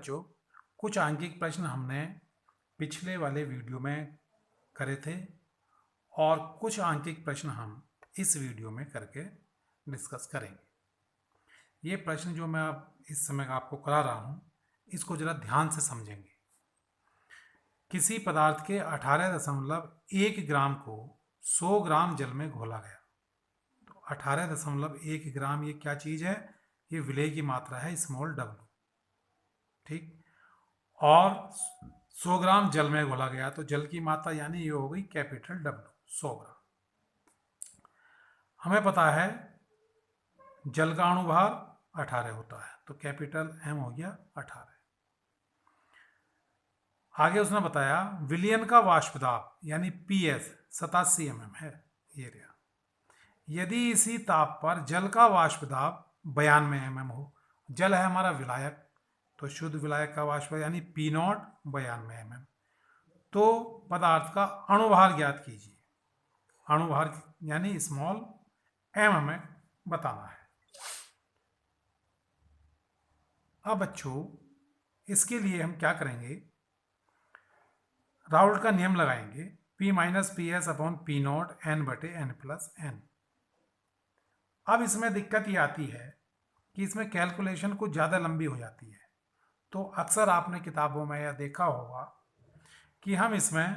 बच्चों, कुछ आंकिक प्रश्न हमने पिछले वाले वीडियो में करे थे और कुछ आंकिक प्रश्न हम इस वीडियो में करके डिस्कस करेंगे। ये प्रश्न जो मैं अब इस समय आपको करा रहा हूँ, इसको जरा ध्यान से समझेंगे। किसी पदार्थ के 18.1 ग्राम को 100 ग्राम जल में घोला गया। तो 18.1 ग्राम ये क्या चीज़ है? ये विलेय की मात्रा है, स्मॉल डब्ल्यू। ठीक। और 100 ग्राम जल में घोला गया, तो जल की मात्रा यानी ये हो गई कैपिटल डब्ल्यू, 100 ग्राम। हमें पता है जल का अणुभार 18 होता है, तो कैपिटल एम हो गया 18। आगे उसने बताया विलयन का वाष्प दाब यानी पीएस 87 mm है। ये रहा। यदि इसी ताप पर जल का वाष्प दाब 92 mm हो, जल है हमारा विलायक, तो शुद्ध विलायक का वाष्प यानी पी नॉट 92 mm, तो पदार्थ का अणुभार ज्ञात कीजिए। अणुभार यानी स्मॉल एम हमें बताना है। अब बच्चों, इसके लिए हम क्या करेंगे? राउल्ट का नियम लगाएंगे, P minus P S upon P not an बटे एन प्लस एन। अब इसमें दिक्कत ये आती है कि इसमें कैलकुलेशन कुछ ज़्यादा लंबी हो जाती है। तो अक्सर आपने किताबों में या देखा होगा कि हम इसमें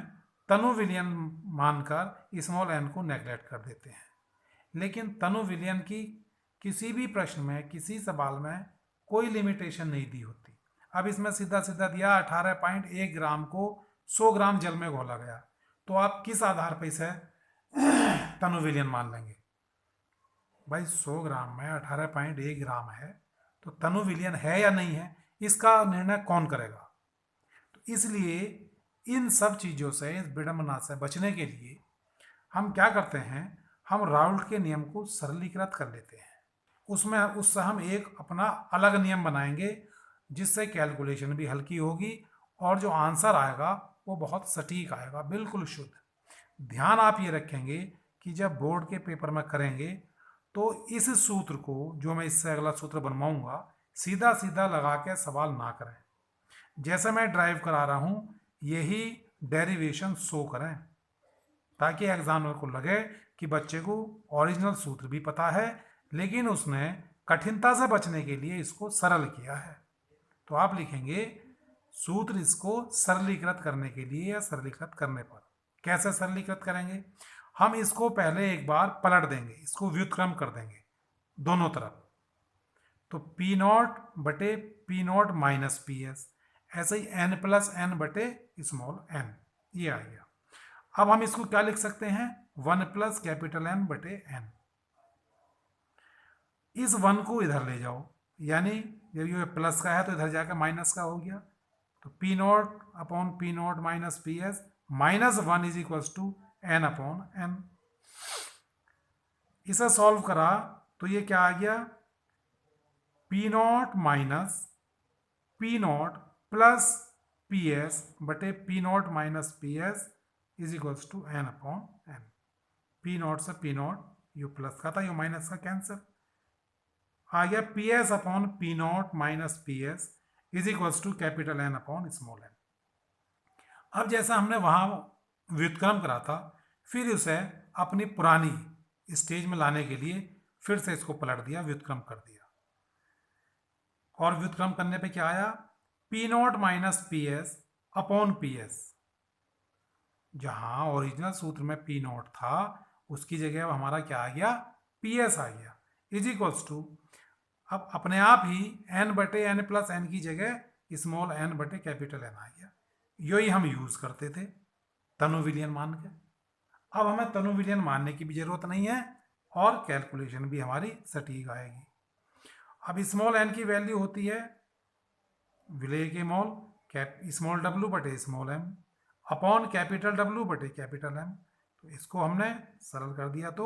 तनु विलयन मानकर स्मॉल एन को नेगलेक्ट कर देते हैं, लेकिन तनु विलयन की किसी भी प्रश्न में, किसी सवाल में कोई लिमिटेशन नहीं दी होती। अब इसमें सीधा सीधा दिया 18.1 ग्राम को 100 ग्राम जल में घोला गया, तो आप किस आधार पर इसे तनु विलयन मान लेंगे? भाई 100 ग्राम में 18.1 ग्राम है, तो तनु विलयन है या नहीं है, इसका निर्णय कौन करेगा? तो इसलिए इन सब चीज़ों से, इस विडंबना से बचने के लिए हम क्या करते हैं, हम राउल्ट के नियम को सरलीकृत कर लेते हैं। उससे हम एक अपना अलग नियम बनाएंगे, जिससे कैलकुलेशन भी हल्की होगी और जो आंसर आएगा वो बहुत सटीक आएगा, बिल्कुल शुद्ध। ध्यान आप ये रखेंगे कि जब बोर्ड के पेपर में करेंगे तो इस सूत्र को, जो मैं इससे अगला सूत्र बनवाऊंगा, सीधा सीधा लगा के सवाल ना करें। जैसे मैं ड्राइव करा रहा हूँ यही डेरिवेशन शो करें, ताकि एग्जामिनर को लगे कि बच्चे को ओरिजिनल सूत्र भी पता है, लेकिन उसने कठिनता से बचने के लिए इसको सरल किया है। तो आप लिखेंगे सूत्र इसको सरलीकृत करने के लिए या सरलीकृत करने पर। कैसे सरलीकृत करेंगे? हम इसको पहले एक बार पलट देंगे, इसको व्युत्क्रम कर देंगे दोनों तरफ। तो पी नॉट बटे P not minus P S, ऐसे ही एन प्लस एन बटे स्मॉल एन, ये आ गया। अब हम इसको क्या लिख सकते हैं? 1 प्लस कैपिटल एन बटे एन। इस 1 को इधर ले जाओ, यानी जब ये प्लस का है तो इधर जाकर माइनस का हो गया, तो P not upon P not minus P S minus 1 is equal to N upon N. इसे सॉल्व करा तो ये क्या आ गया? P not minus P not plus P S बटे P not minus P S is equal to N upon N. P not से P not, you plus का था यू माइनस का कैंसिल, आ गया P S upon P not minus P S is equal to capital N upon small N. अब जैसा हमने वहां व्युत्क्रम करा था, फिर उसे अपनी पुरानी स्टेज में लाने के लिए फिर से इसको पलट दिया, व्युत्क्रम कर दिया। और व्युत्क्रम करने पे क्या आया? P not minus P S upon P S. जहां ओरिजिनल सूत्र में पी नॉट था, उसकी जगह हमारा क्या आ गया? पी एस आ गया, इज इक्वल्स टू, अब अपने आप ही एन बटे एन प्लस एन की जगह स्मॉल एन बटे कैपिटल एन आ गया। यही हम यूज करते थे तनु विलयन मान के। अब हमें तनु विलयन मानने की भी जरूरत नहीं है और कैलकुलेशन भी हमारी सटीक आएगी। अब स्मॉल एन की वैल्यू होती है विलेय के मोल, स्मॉल डब्ल्यू बटे small M upon capital W बटे कैपिटल एम। तो इसको हमने सरल कर दिया, तो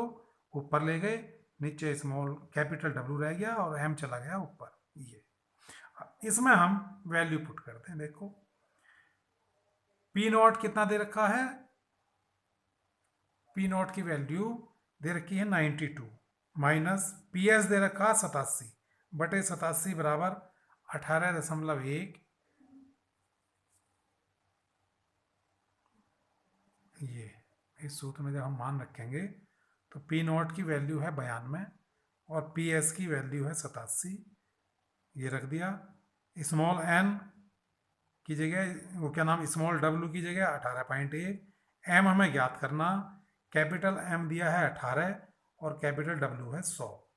ऊपर ले गए, नीचे स्मॉल कैपिटल डब्ल्यू रह गया और एम चला गया ऊपर। ये इसमें हम वैल्यू पुट करते हैं। देखो पी नॉट कितना दे रखा है? पी नॉट की वैल्यू दे रखी है 92 माइनस पी एस दे रखा 87 बटे 87 बराबर 18.1 ये इस सूत्र में जब हम मान रखेंगे तो पी नॉट की वैल्यू है 92 और पी एस की वैल्यू है 87, ये रख दिया। स्मॉल एन की जगह वो क्या नाम, स्मॉल डब्ल्यू की जगह 18.1, एम हमें ज्ञात करना, कैपिटल एम दिया है 18 और कैपिटल डब्ल्यू है 100,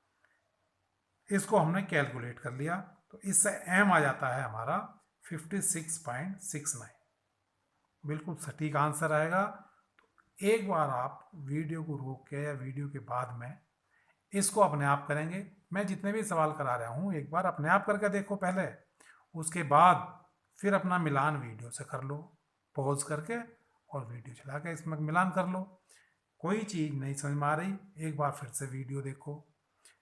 इसको हमने कैलकुलेट कर लिया तो इससे एम आ जाता है हमारा 56.69, बिल्कुल सटीक आंसर आएगा। तो एक बार आप वीडियो को रोक के या वीडियो के बाद में इसको अपने आप करेंगे, मैं जितने भी सवाल करा रहा हूँ एक बार अपने आप करके देखो पहले, उसके बाद फिर अपना मिलान वीडियो से कर लो, पॉज करके और वीडियो चला के इसमें मिलान कर लो। कोई चीज़ नहीं समझ में आ रही एक बार फिर से वीडियो देखो,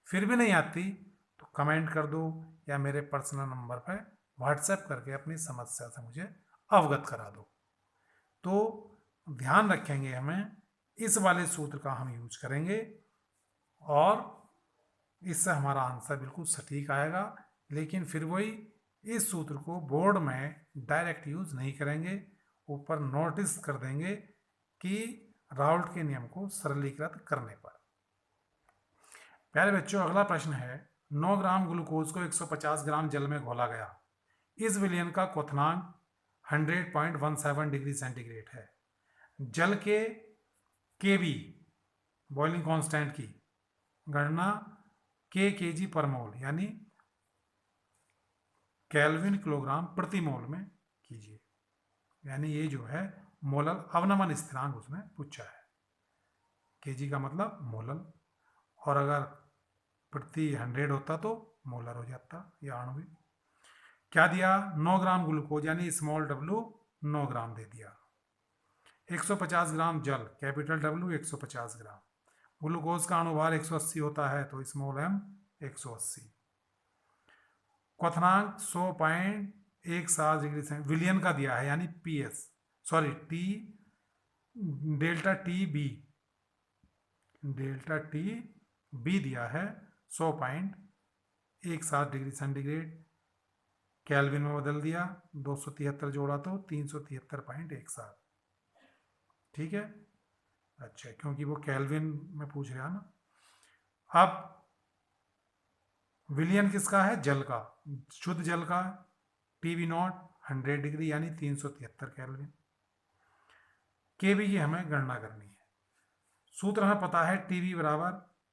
फिर भी नहीं आती तो कमेंट कर दो या मेरे पर्सनल नंबर पर व्हाट्सएप करके अपनी समस्या से मुझे अवगत करा दो। तो ध्यान रखेंगे, हमें इस वाले सूत्र का हम यूज करेंगे और इससे हमारा आंसर बिल्कुल सटीक आएगा। लेकिन फिर वही, इस सूत्र को बोर्ड में डायरेक्ट यूज नहीं करेंगे, ऊपर नोटिस कर देंगे कि राउल्ट के नियम को सरलीकृत करने पर। प्यारे बच्चों, अगला प्रश्न है 9 ग्राम ग्लूकोज को 150 ग्राम जल में घोला गया, इस विलयन का क्वथनांक 100.17 डिग्री सेंटीग्रेड है। जल के केबी बॉइलिंग कांस्टेंट की गणना केजी पर मोल यानी केल्विन किलोग्राम प्रति मोल में कीजिए। यानी ये जो है मोलल अवनमन स्थिरांक उसमें पूछा है, केजी का मतलब मोलल, और अगर प्रति 100 होता तो मोलर हो जाता या आणविक। क्या दिया, 9 ग्राम ग्लूकोज यानी स्मॉल डब्ल्यू 9 ग्राम दे दिया, 150 ग्राम जल कैपिटल डब्ल्यू 150 ग्राम, ग्लूकोज का अणुभार 180 होता है तो स्मॉल एम 180, क्वथनांक 100.17 डिग्री से विलियन का दिया है यानी P S sorry T delta T B दिया है 100.17 डिग्री सेंटीग्रेड, कैल्विन में बदल दिया, 273 जोड़ा तो 373.17, ठीक है। अच्छा, क्योंकि वो कैल्विन में पूछ रहा ना। अब विलियन किसका है, जल का, शुद्ध जल का, टीवी नॉट 100 डिग्री यानी 373 कैल्विन, केबी की हमें गणना करनी है। सूत्र हमें पता है, टीवी बराबर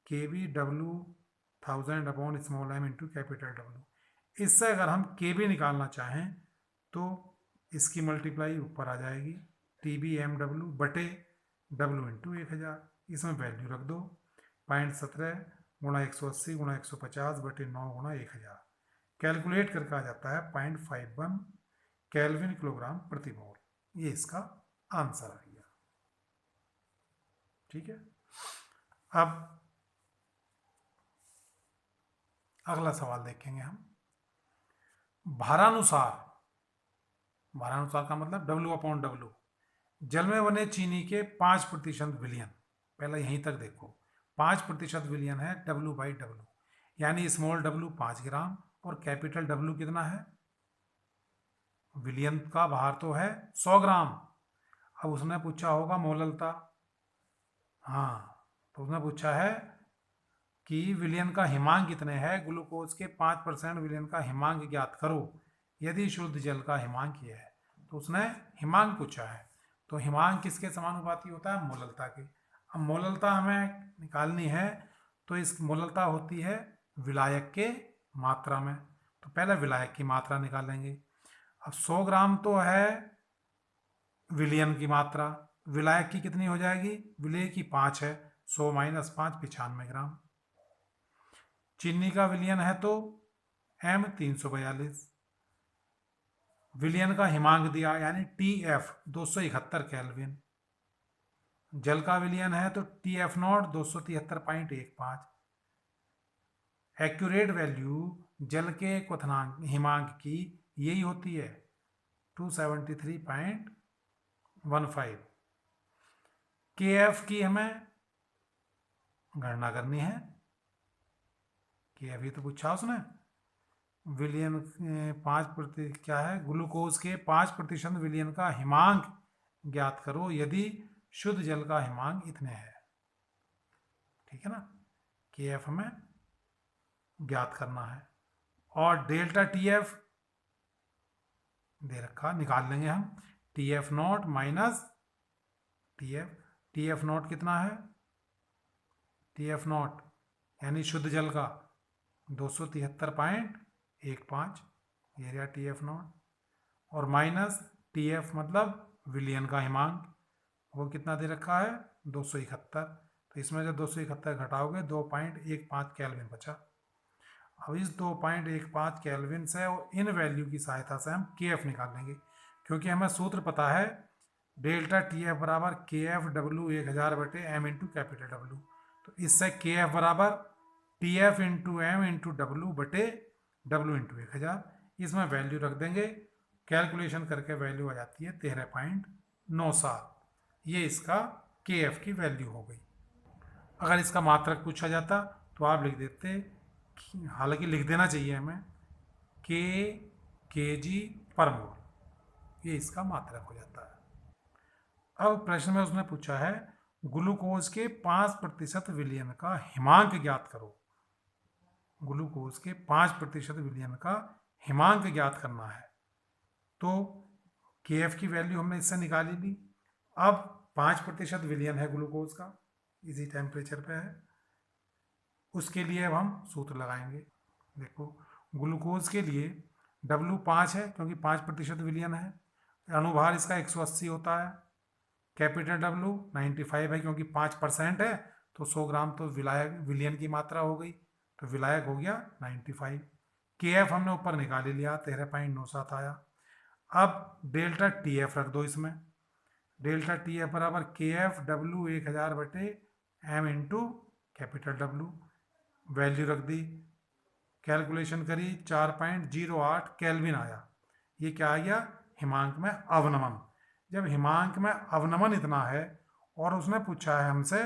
KB W 1000 upon small M into capital W. इससे अगर हम केबी निकालना चाहें तो इसकी मल्टीप्लाई ऊपर आ जाएगी, टीबी एम डब्ल्यू बटे डब्ल्यू इंटू 1000, इसमें वैल्यू रख दो, 0.17 गुणा 180 गुणा 150 बटे 9 गुणा 1000, कैलकुलेट करके आ जाता है 0.51 कैल्विन किलोग्राम प्रति मोल। ये इसका आंसर आ गया, ठीक है। अब अगला सवाल देखेंगे हम, भारानुसार का मतलब डब्ल्यू अपॉन डब्ल्यू, जल में बने चीनी के 5% विलियन, पहले यहीं तक देखो 5% विलियन है डब्ल्यू बाई डब्ल्यू, यानी स्मॉल डब्ल्यू 5 ग्राम और कैपिटल डब्ल्यू कितना है, विलियन का भार तो है 100 ग्राम। अब उसने पूछा होगा मोललता, हाँ तो उसने पूछा है कि विलियन का हिमांक कितने हैं, ग्लूकोज के 5% विलियन का हिमांक ज्ञात करो यदि शुद्ध जल का हिमांक ये है। तो उसने हिमांक पूछा है, तो हिमांक किसके समानुपाती होता है, मोललता के। अब मोललता हमें निकालनी है तो इस मोललता होती है विलायक के मात्रा में, तो पहले विलायक की मात्रा निकालेंगे। अब 100 ग्राम तो है विलियन की मात्रा, विलायक की कितनी हो जाएगी, विलेय की 5 है, 100 माइनस 5 95 ग्राम। चीनी का विलियन है तो एम 342, विलियन का हिमांक दिया यानी टी एफ 271 कैल्विन, जल का विलियन है तो T F not 273.15, accurate value जल के क्वथनांक हिमांक की यही होती है 273.15, के एफ की हमें गणना करनी है, के एफ ही तो पूछा उसने, विलियन 5% क्या है, ग्लूकोज के 5% विलियन का हिमांक ज्ञात करो यदि शुद्ध जल का हिमांक इतने है, ठीक है ना। KF हमें ज्ञात करना है और डेल्टा TF दे रखा, निकाल लेंगे हम। TF not minus TF not कितना है, TF नॉट यानी शुद्ध जल का 273.15 एरिया TF नॉट, और माइनस TF मतलब विलियन का हिमांक, वो कितना दे रखा है 271। तो इसमें जब 271 घटाओगे 2.15 केल्विन बचा। अब इस 2.15 केल्विन से और इन वैल्यू की सहायता से हम KF निकाल लेंगे, क्योंकि हमें सूत्र पता है डेल्टा TF बराबर KF W 1000 बटे M इंटू कैपिटल W। तो इससे KF बराबर TF into M into W बटे W इंटू 1000, इसमें वैल्यू रख देंगे, कैलकुलेशन करके वैल्यू आ जाती है 13.97। ये इसका KF की वैल्यू हो गई। अगर इसका मात्रक पूछा जाता तो आप लिख देते, हालांकि लिख देना चाहिए हमें, kg पर मोल, ये इसका मात्रक हो जाता है। अब प्रश्न में उसने पूछा है ग्लूकोज के 5% विलयन का हिमांक ज्ञात करो। ग्लूकोज के 5% विलयन का हिमांक ज्ञात करना है। तो KF की वैल्यू हमने इससे निकाली ली। अब 5% विलयन है ग्लूकोज का, इसी टेम्परेचर पे है, उसके लिए अब हम सूत्र लगाएंगे। देखो ग्लूकोज के लिए W 5 है क्योंकि 5% विलयन है, अणुभार इसका 180 होता है, कैपिटल W 95 है क्योंकि 5% है, तो 100 ग्राम तो विलयन की मात्रा हो गई, तो विलायक हो गया 95। KF हमने ऊपर निकाल ही लिया, 13.97 आया। अब डेल्टा TF रख दो इसमें, डेल्टा TF बराबर KF W 1000 बटे M into capital W, value रख दी, कैलकुलेशन करी, 4.08 केल्विन आया। ये क्या आ गया, हिमांक में अवनमन। जब हिमांक में अवनमन इतना है और उसने पूछा है हमसे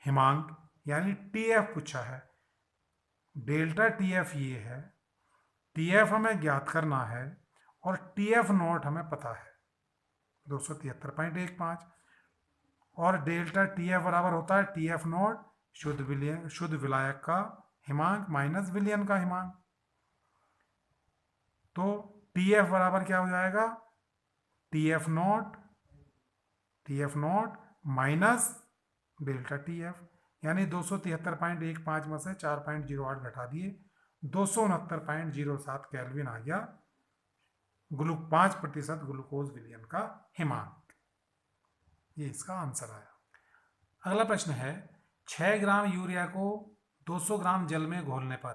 हिमांक यानी TF पूछा है, डेल्टा TF ये है, TF हमें ज्ञात करना है और TF नॉट हमें पता है 273.15, और डेल्टा TF बराबर होता है TF नॉट शुद्ध विलायक का हिमांक माइनस विलयन का हिमांक। तो TF बराबर क्या हो जाएगा, TF not minus delta TF, यानी 273.15 में से 4.08 घटा दिए, 269.07 केल्विन आ गया 5% ग्लूकोज विलयन का हिमांक। ये इसका आंसर आया। अगला प्रश्न है 6 ग्राम यूरिया को 200 ग्राम जल में घोलने पर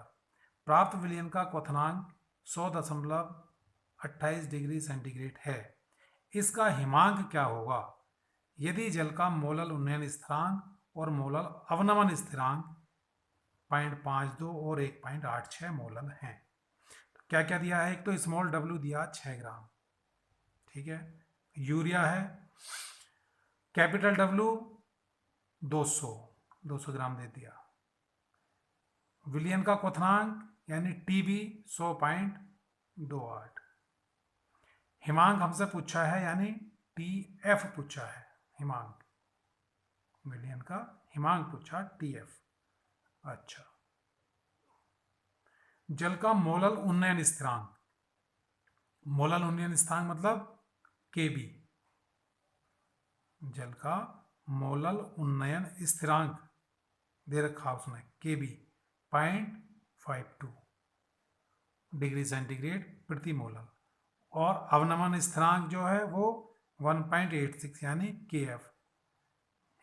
प्राप्त विलयन का क्वथनांक 100.28 डिग्री सेंटीग्रेड है। इसका हिमांक क्या होगा यदि जल का मोलल उन्नयन स्थिरांक और मोलल अवनमन स्थिरांक 0.52 और 1.86 मोलल हैं। तो क्या क्या दिया है, एक तो स्मॉल w दिया 6 ग्राम, ठीक है, यूरिया है, कैपिटल W 200 ग्राम दे दिया, विलयन का क्वथनांक यानी TB 100.28, हिमांक हमसे पूछा है यानी TF पूछा है, हिमांक विलयन का हिमांक पूछा TF। अच्छा, जल का मोलल उन्नयन स्थिरांक, मोलल उन्नयन स्थिरांक मतलब KB, जल का मोलल उन्नयन स्थिरांक दे रखा उसने KB 0.52 डिग्री सेंटीग्रेड प्रति मोलल, और अवनमन स्थिरांक जो है वो 1.86 यानी KF,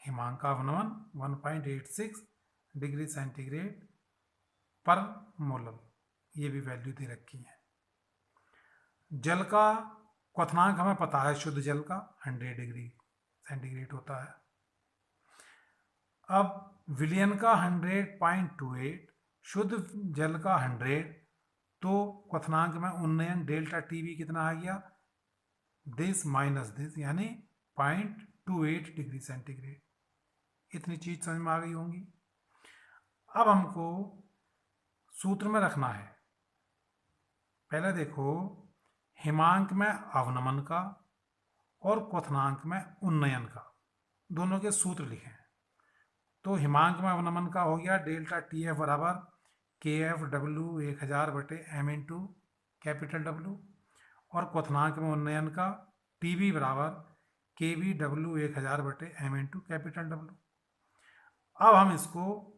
हिमांक का अवनमन 1.86 डिग्री सेंटीग्रेड पर मोलल, ये भी वैल्यू दे रखी है। जल का क्वथनांक हमें पता है, शुद्ध जल का 100 डिग्री सेंटीग्रेड होता है। अब विलयन का 100.28, शुद्ध जल का 100, तो क्वथनांक में उन्नयन डेल्टा TB कितना आ गया, दिस माइनस दिस यानी 0.28 डिग्री सेंटीग्रेड। इतनी चीज समझ में आ गई होंगी। अब हमको सूत्र में रखना है, पहले देखो हिमांक में अवनमन का और क्वथनांक में उन्नयन का, दोनों के सूत्र लिखें। तो हिमांक में अवनमन का हो गया डेल्टा टी एफ बराबर के एफ डब्ल्यू 1000 बटे एम इंटू कैपिटल डब्ल्यू, और क्वथनांक में उन्नयन का टी बी बराबर के बी डब्ल्यू 1000 बटे एम इंटू कैपिटल डब्ल्यू। अब हम इसको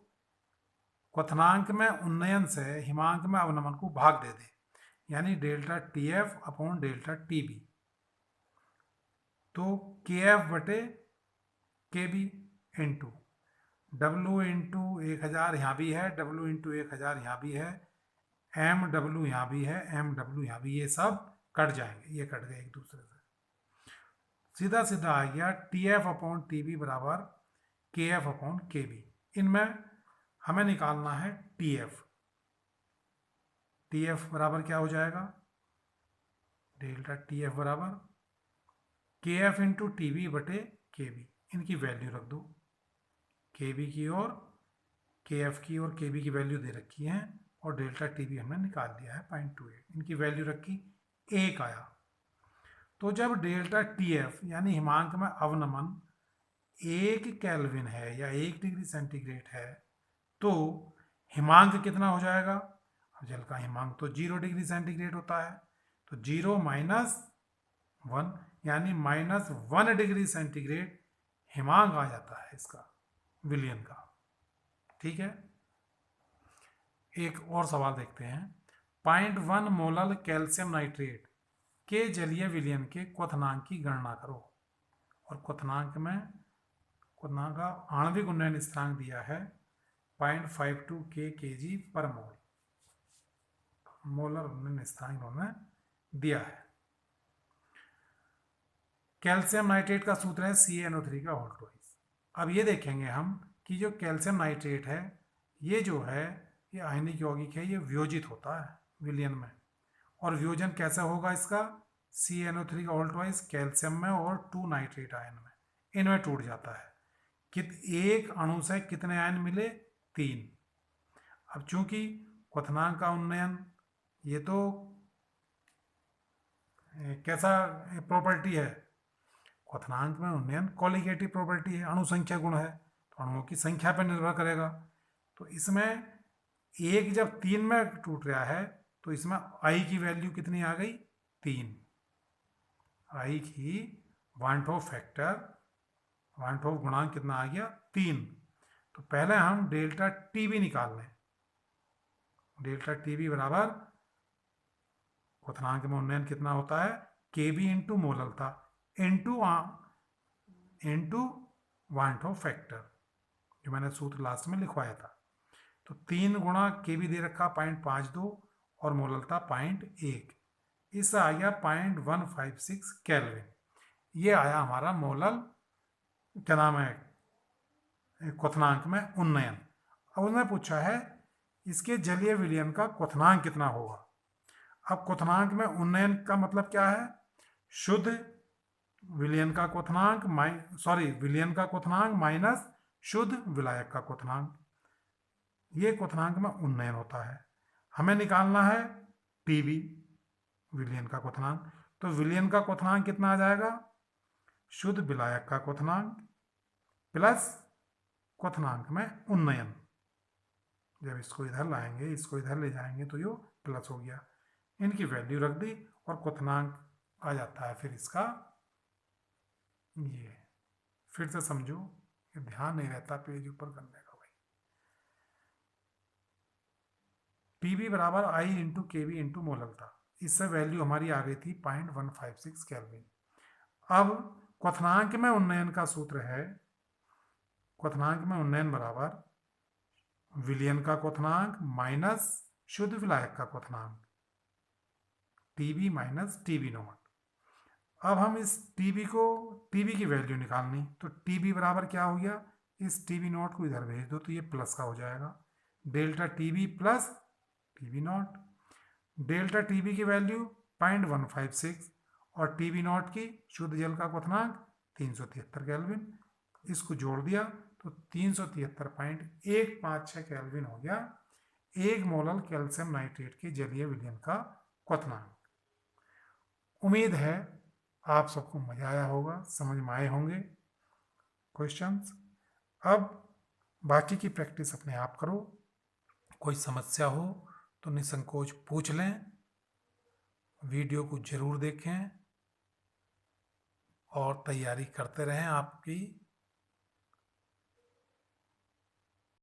क्वथनांक में उन्नयन से हिमांक में अवनमन को भाग दे दें, यानी delta T F upon delta T B. तो के एफ बटे के बी इंटू डब्ल्यू इंटू 1000 यहाँ भी है, डब्ल्यू इंटू 1000 यहाँ भी है, एम डब्ल्यू यहाँ भी है, एम डब्ल्यू यहाँ भी, ये सब कट जाएंगे, ये कट गए एक दूसरे से। सीधा सीधा आ गया T F upon T B बराबर के एफ अपॉन के बी। इनमें हमें निकालना है टी एफ। टी एफ बराबर क्या हो जाएगा, डेल्टा टी एफ बराबर K F into T B बटे के बी। इनकी वैल्यू रख दो, के बी की और के एफ की और के बी की वैल्यू दे रखी है, और डेल्टा टी बी हमने निकाल लिया है 0.28। इनकी वैल्यू रखी, 1 आया। तो जब डेल्टा टी एफ यानी हिमांक में अवनमन 1 केल्विन है या 1 डिग्री सेंटीग्रेड है, तो हिमांक कितना हो जाएगा। अब जल का हिमांक तो 0 डिग्री सेंटीग्रेड होता है, तो 0 माइनस 1 यानी -1 डिग्री सेंटीग्रेड हिमांक आ जाता है इसका, विलयन का। ठीक है, एक और सवाल देखते हैं। 0.1 मोलल कैल्शियम नाइट्रेट के जलीय विलयन के क्वथनांक की गणना करो। और क्वथनांक का आणविक उन्नयन स्थिरांक दिया है 0.52 kg पर मोल। मोलर उन्नयन स्थिरांक इन्होंने दिया है। कैल्शियम नाइट्रेट का सूत्र है CaNO3 का होल ट्वाइस। अब ये देखेंगे हम कि जो कैल्शियम नाइट्रेट है, ये जो है ये आयनिक यौगिक है, ये वियोजित होता है विलयन में। और वियोजन कैसा होगा इसका, CaNO3 का होल ट्वाइस कैल्शियम में और 2 नाइट्रेट आयन में, इनमें टूट जाता है। एक अणु से कितने आयन मिले, 3। अब चूंकि क्वथनांक का उन्नयन ये तो कैसा प्रॉपर्टी है, क्वथनांक में उन्नयन कॉलिगेटिव प्रॉपर्टी है, अणु संख्या गुण है, तो अणुओं की संख्या पर निर्भर करेगा। तो इसमें एक जब 3 में टूट रहा है, तो इसमें आई की वैल्यू कितनी आ गई, 3। आई की one two factor, one two गुणांक कितना आ गया, 3। तो पहले हम डेल्टा टी बी निकाल लें। डेल्टा टी बी बराबर क्वथनांक में उन्नयन कितना होता है, K B into molality into van't factor, जो मैंने सूत्र लास्ट में लिखवाया था। तो 3 गुणा के बी दे रखा 0.52 और मोललता 0.1, इससे आ गया 0.156 केल्विन। ये आया हमारा मोलल क्या नाम है, क्वथनांक में उन्नयन। अब उन्होंने पूछा है इसके जलीय विलयन का क्वथनांक कितना होगा। अब क्वथनांक में उन्नयन का मतलब क्या है, शुद्ध विलयन का क्वथनांक विलयन का क्वथनांक माइनस शुद्ध विलायक का क्वथनांक, ये क्वथनांक में उन्नयन होता है। हमें निकालना है टीबी, विलयन का क्वथनांक। तो विलयन का क्वथनांक कितना आ जाएगा, शुद्ध विलायक का क्वथनांक प्लस क्वथनांक में उन्नयन। जब इसको इधर लाएंगे, इसको इधर ले जाएंगे, तो ये प्लस हो गया। इनकी वैल्यू रख दी और क्वथनांक आ जाता है फिर इसका। ये फिर से समझो, ये ध्यान नहीं रहता पेज ऊपर करने का भाई। टीबी बराबर आई इंटू के बी इंटू मोललता, इससे वैल्यू हमारी आ गई थी 0.156 केल्विन। अब क्वथनांक में उन्नयन का सूत्र है, क्वथनांक में उन्नयन बराबर विलयन का क्वथनांक माइनस शुद्ध विलायक का क्वथनांक, टीबी माइनस टीबी नॉट। अब हम इस टीबी की वैल्यू निकालनी, तो टीबी बराबर क्या हो गया, इस टीबी नॉट को इधर भेज दो तो ये प्लस का हो जाएगा, delta TB plus TB naught. Delta TB की वैल्यू 0.156 और टीबी नॉट की शुद्ध जल का क्वथनांक 373 केल्विन। इसको जोड़ दिया तो 373.156 केल्विन हो गया 1 मोलल कैल्शियम नाइट्रेट के जलीय विलयन का क्वथनांक। उम्मीद है आप सबको मजा आया होगा, समझ में आए होंगे। क्वेश्चंस। अब बाकी की प्रैक्टिस अपने आप करो। कोई समस्या हो तो निसंकोच पूछ लें। वीडियो को जरूर देखें और तैयारी करते रहें आपकी